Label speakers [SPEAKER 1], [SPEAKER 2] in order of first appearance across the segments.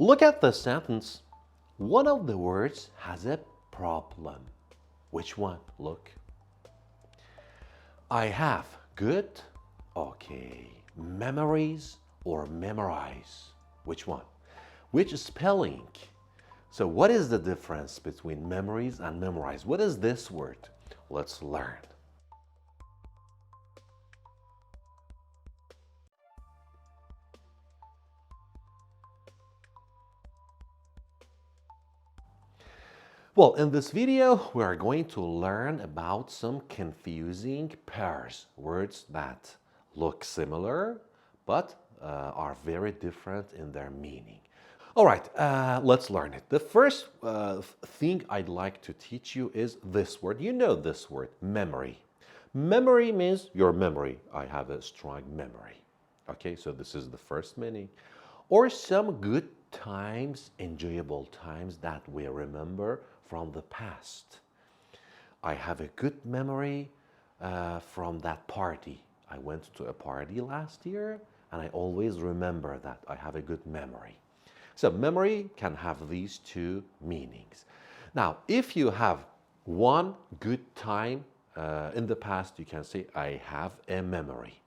[SPEAKER 1] Look at the sentence. One of the words has a problem. Which one? Look. I have good, okay, memories or memorize. Which one? Which spelling? So what is the difference between memories and memorize? What is this word? Let's learn. Well, in this video, we are going to learn about some confusing pairs, words that look similar but are very different in their meaning. All right, let's learn it. The first thing I'd like to teach you is this word. You know this word, memory. Memory means your memory. I have a strong memory. Okay, so this is the first meaning. Or some good times, enjoyable times that we remember from the past. I have a good memory from that party. I went to a party last year and I always remember that. I have a good memory. So memory can have these two meanings. Now, if you have one good time in the past, you can say, I have a memory.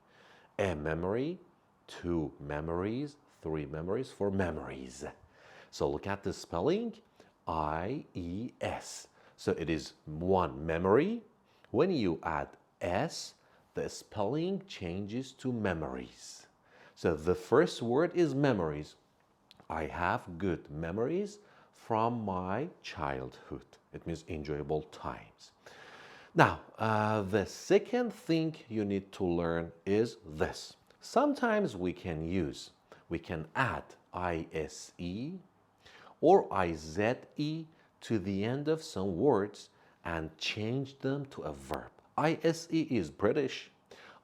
[SPEAKER 1] A memory, two memories, three memories, four memories. So look at the spelling, I-E-S. So it is one memory. When you add S, the spelling changes to memories. So the first word is memories. I have good memories from my childhood. It means enjoyable times. Now, the second thing you need to learn is this. Sometimes we can add ISE or IZE to the end of some words and change them to a verb. ISE is British,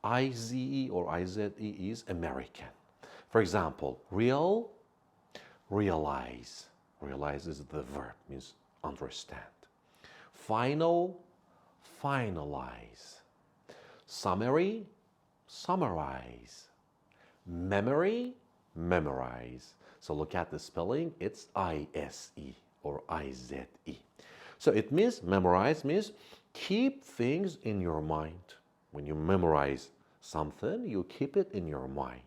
[SPEAKER 1] IZE or IZE is American. For example, realize. Realize is the verb, means understand. Final, finalize. Summary, summarize. Memory, memorize. So look at the spelling, it's ISE or IZE. So it means, memorize means keep things in your mind. When you memorize something, you keep it in your mind.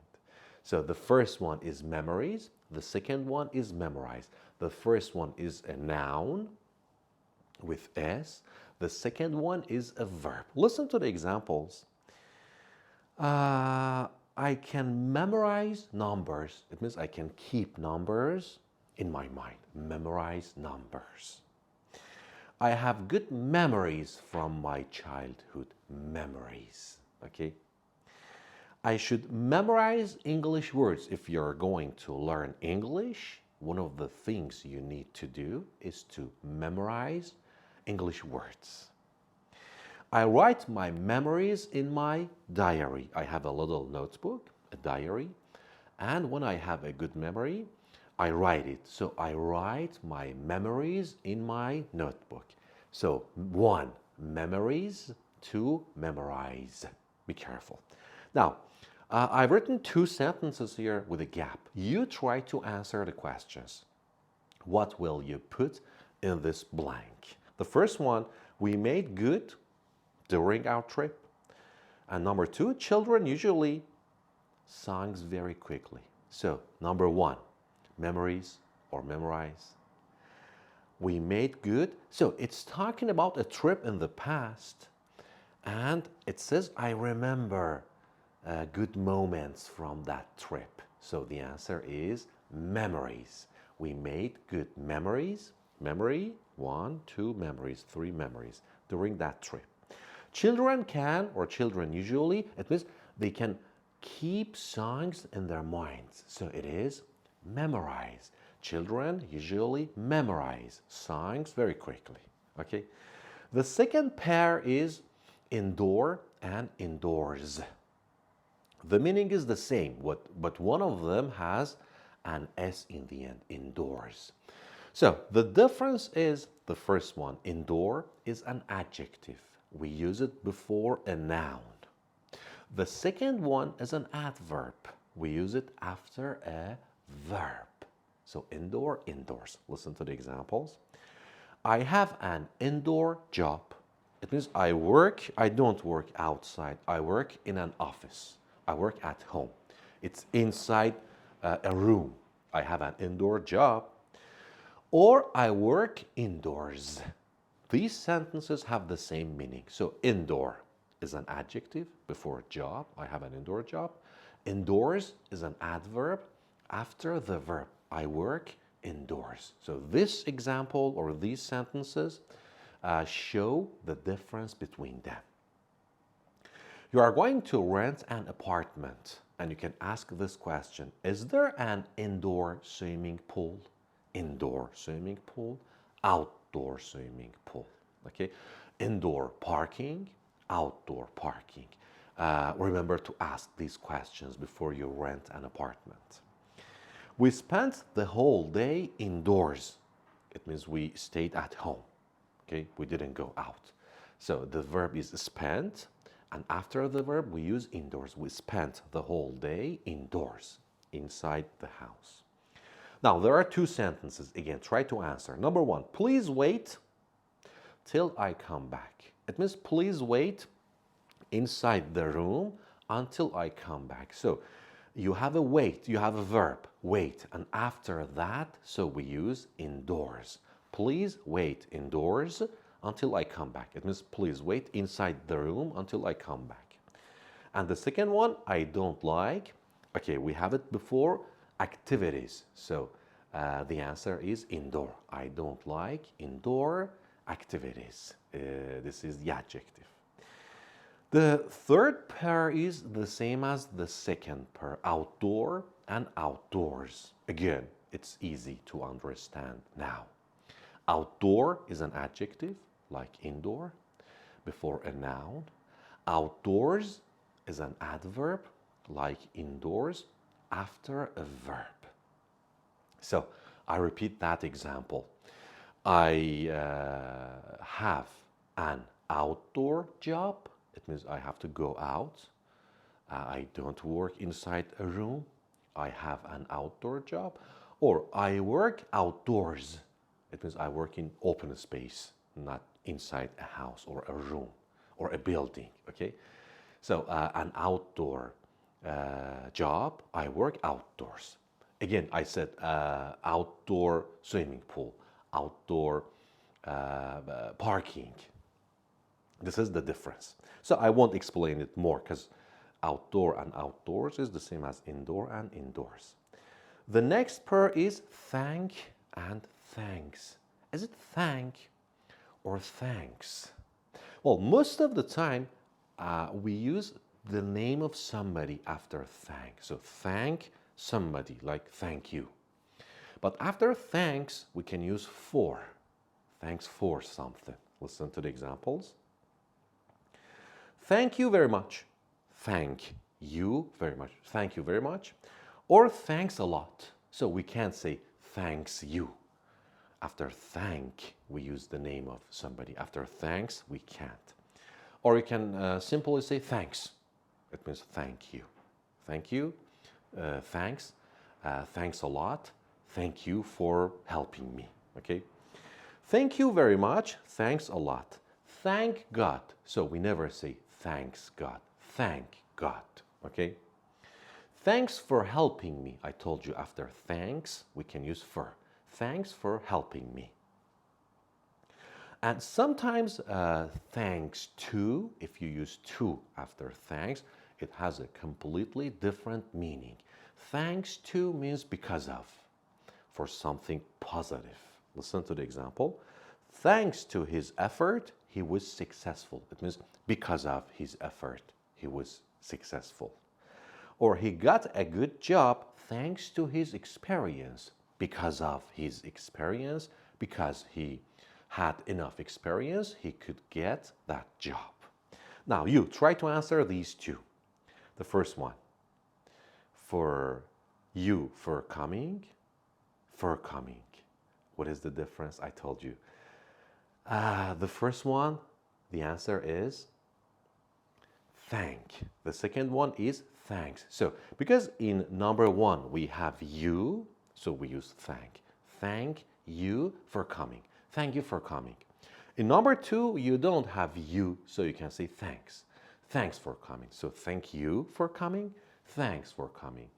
[SPEAKER 1] So the first one is memories, the second one is memorize. The first one is a noun with S, the second one is a verb. Listen to the examples. I can memorize numbers. It means I can keep numbers in my mind. Memorize numbers. I have good memories from my childhood. Memories. Okay? I should memorize English words. If you're going to learn English, one of the things you need to do is to memorize English words. I write my memories in my diary. I have a little notebook, a diary, and when I have a good memory, I write it. So I write my memories in my notebook. So one, memories, two, memorize. Be careful. Now, I've written two sentences here with a gap. You try to answer the questions. What will you put in this blank? The first one, we made good during our trip. And number two, children usually songs very quickly. So number one, memories or memorize. We made good. So it's talking about a trip in the past. And it says, I remember good moments from that trip. So the answer is memories. We made good memories. Memory, one, two memories, three memories during that trip. Children can, or children usually, it means they can keep songs in their minds. So it is memorize. Children usually memorize songs very quickly. Okay. The second pair is indoor and indoors. The meaning is the same, but one of them has an S in the end, indoors. So the difference is the first one, indoor, is an adjective. We use it before a noun. The second one is an adverb. We use it after a verb. So indoor, indoors. Listen to the examples. I have an indoor job. It means I don't work outside. I work in an office. I work at home. It's inside a room. I have an indoor job. Or I work indoors. These sentences have the same meaning. So indoor is an adjective before job. I have an indoor job. Indoors is an adverb after the verb. I work indoors. So this example or these sentences show the difference between them. You are going to rent an apartment and you can ask this question. Is there an indoor swimming pool? Indoor swimming pool, outdoor swimming pool. Okay, indoor parking, outdoor parking. Remember to ask these questions before you rent an apartment. We spent the whole day indoors. It means we stayed at home. Okay, we didn't go out. So the verb is spent, and after the verb we use indoors. We spent the whole day indoors, inside the house. Now, there are two sentences. Again, try to answer. Number one, please wait till I come back. It means please wait inside the room until I come back. So you have a wait, you have a verb, wait, and after that, so we use indoors. Please wait indoors until I come back. It means please wait inside the room until I come back. And the second one, I don't like. Okay, we have it before. Activities. So the answer is indoor. I don't like indoor activities. This is the adjective. The third pair is the same as the second pair, outdoor and outdoors. Again, it's easy to understand now. Outdoor is an adjective like indoor before a noun. Outdoors is an adverb like indoors after a verb. So I repeat that example. I have an outdoor job. It means I have to go out. I don't work inside a room. I have an outdoor job. Or I work outdoors. It means I work in open space, not inside a house or a room or a building. Okay, so an outdoor job, I work outdoors. Again, I said outdoor swimming pool, outdoor parking. This is the difference. So I won't explain it more because outdoor and outdoors is the same as indoor and indoors. The next pair is thank and thanks. Is it thank or thanks? Well, most of the time we use the name of somebody after thank. So thank somebody, like thank you. But after thanks, we can use for. Thanks for something. Listen to the examples. Thank you very much. Thank you very much. Thank you very much. Or thanks a lot. So we can't say thanks you. After thank, we use the name of somebody. After thanks, we can't. Or you can simply say thanks. It means thank you. Thank you. Thanks. Thanks a lot. Thank you for helping me. Okay. Thank you very much. Thanks a lot. Thank God. So we never say thanks God. Thank God. Okay. Thanks for helping me. I told you after thanks, we can use for. Thanks for helping me. And sometimes thanks to, if you use to after thanks, it has a completely different meaning. Thanks to means because of, for something positive. Listen to the example. Thanks to his effort, he was successful. It means because of his effort, he was successful. Or he got a good job thanks to his experience. Because of his experience, because he had enough experience, he could get that job. Now you try to answer these two. The first one, for you, for coming. What is the difference? I told you. The first one, the answer is thank. The second one is thanks. So because in number one we have you, So we use thank. Thank you for coming. Thank you for coming. In number two, you don't have you, so you can say thanks. Thanks for coming. So thank you for coming. Thanks for coming.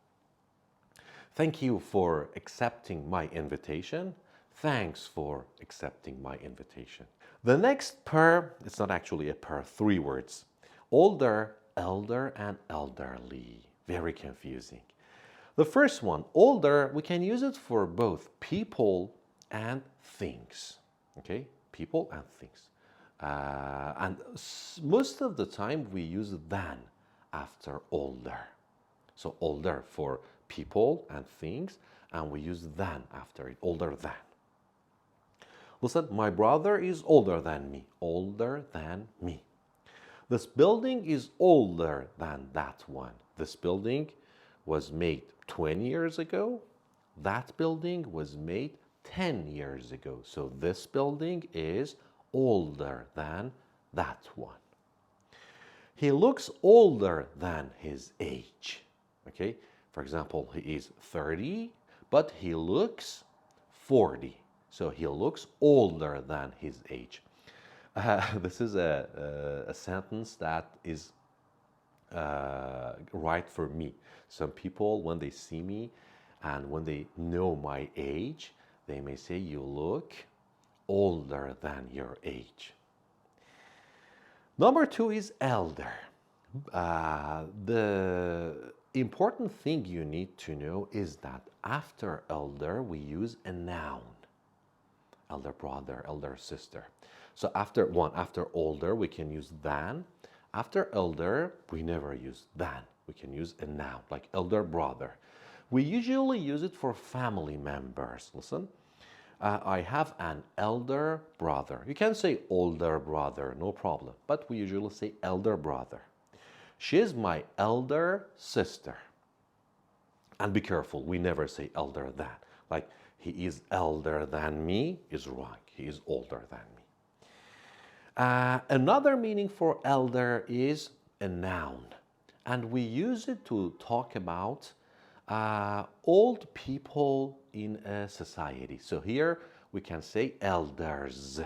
[SPEAKER 1] Thank you for accepting my invitation. Thanks for accepting my invitation. The next pair, it's not actually a pair, three words. Older, elder, and elderly. Very confusing. The first one, older, we can use it for both people and things. Okay, people and things. And most of the time we use than after older. So older for people and things, and we use than after it, older than. Listen, my brother is older than me, older than me. This building is older than that one. This building was made 20 years ago. That building was made 10 years ago. So this building is older than that one. He looks older than his age. Okay, for example, he is 30, but he looks 40. So he looks older than his age. This is a sentence that is right for me. Some people, when they see me and when they know my age, they may say, you look older than your age. Number two is elder. The important thing you need to know is that after elder, we use a noun. Elder brother, elder sister. So after older, we can use than. After elder, we never use than. We can use a noun, like elder brother. We usually use it for family members. Listen, I have an elder brother. You can say older brother, no problem. But we usually say elder brother. She is my elder sister. And be careful, we never say elder than. Like, he is elder than me is wrong. He is older than me. Another meaning for elder is a noun. And we use it to talk about old people in a society. So here we can say elders.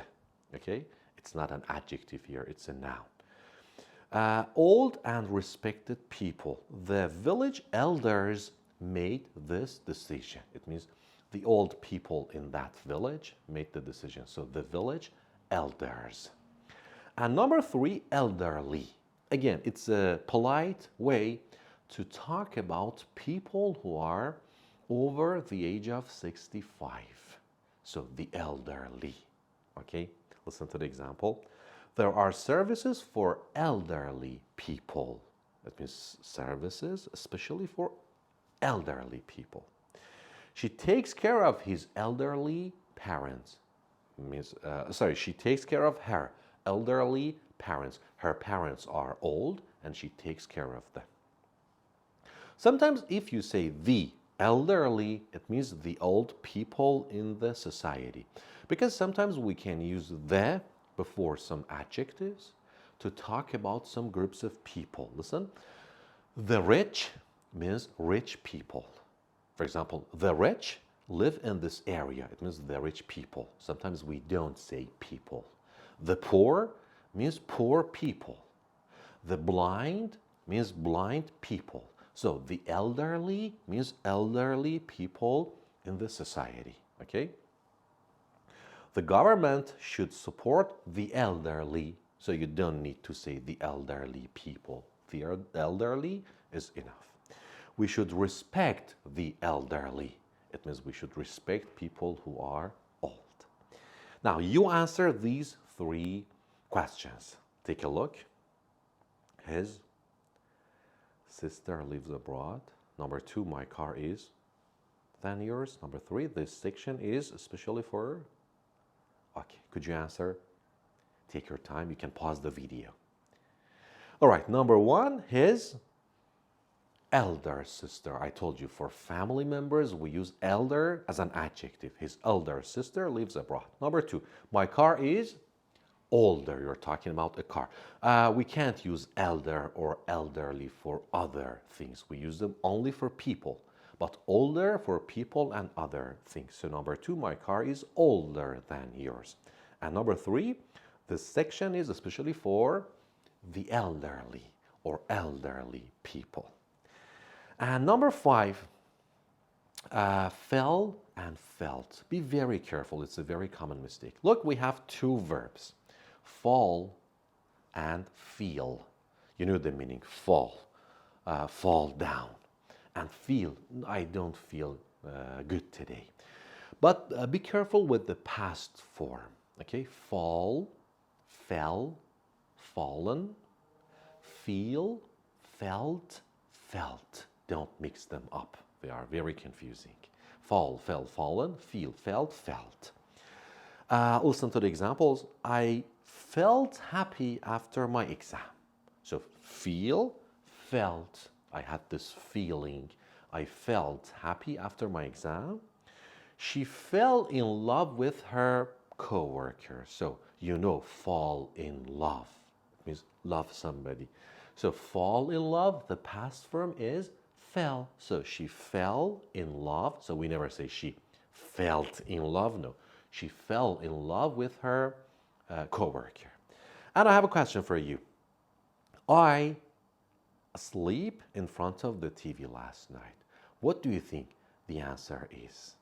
[SPEAKER 1] Okay? It's not an adjective here, it's a noun. Old and respected people. The village elders made this decision. It means the old people in that village made the decision. So the village elders. And number three, elderly. Again, it's a polite way to talk about people who are over the age of 65. So the elderly. Okay, listen to the example. There are services for elderly people. That means services especially for elderly people. She takes care of his elderly parents. She takes care of her elderly parents. Her parents are old and she takes care of them. Sometimes if you say the elderly, it means the old people in the society. Because sometimes we can use the before some adjectives to talk about some groups of people. Listen, the rich means rich people. For example, the rich live in this area. It means the rich people. Sometimes we don't say people. The poor means poor people. The blind means blind people. So the elderly means elderly people in the society. Okay? The government should support the elderly. So you don't need to say the elderly people. The elderly is enough. We should respect the elderly. It means we should respect people who are old. Now, you answer these three questions. Take a look. His sister lives abroad. Number two, my car is than yours. Number three, this section is especially for... Okay, could you answer? Take your time. You can pause the video. All right, number one, his elder sister. I told you for family members, we use elder as an adjective. His elder sister lives abroad. Number two, my car is older. You're talking about a car. We can't use elder or elderly for other things. We use them only for people. but older for people and other things. So number 2, my car is older than yours. And number 3, this section is especially for the elderly or elderly people. And number 5, fell and felt. Be very careful. It's a very common mistake. Look, we have 2 verbs, fall and feel. You know the meaning, fall, fall down. And feel, I don't feel good today. But be careful with the past form, okay? Fall, fell, fallen, feel, felt, felt. Don't mix them up. They are very confusing. Fall, fell, fallen, feel, felt, felt. Listen to the examples. I felt happy after my exam. So feel, felt. I had this feeling. I felt happy after my exam. She fell in love with her coworker. So you know, fall in love. It means love somebody. So fall in love, the past form is fell. So she fell in love. So we never say she felt in love. No, she fell in love with her coworker. And I have a question for you. I asleep in front of the TV last night. What do you think the answer is?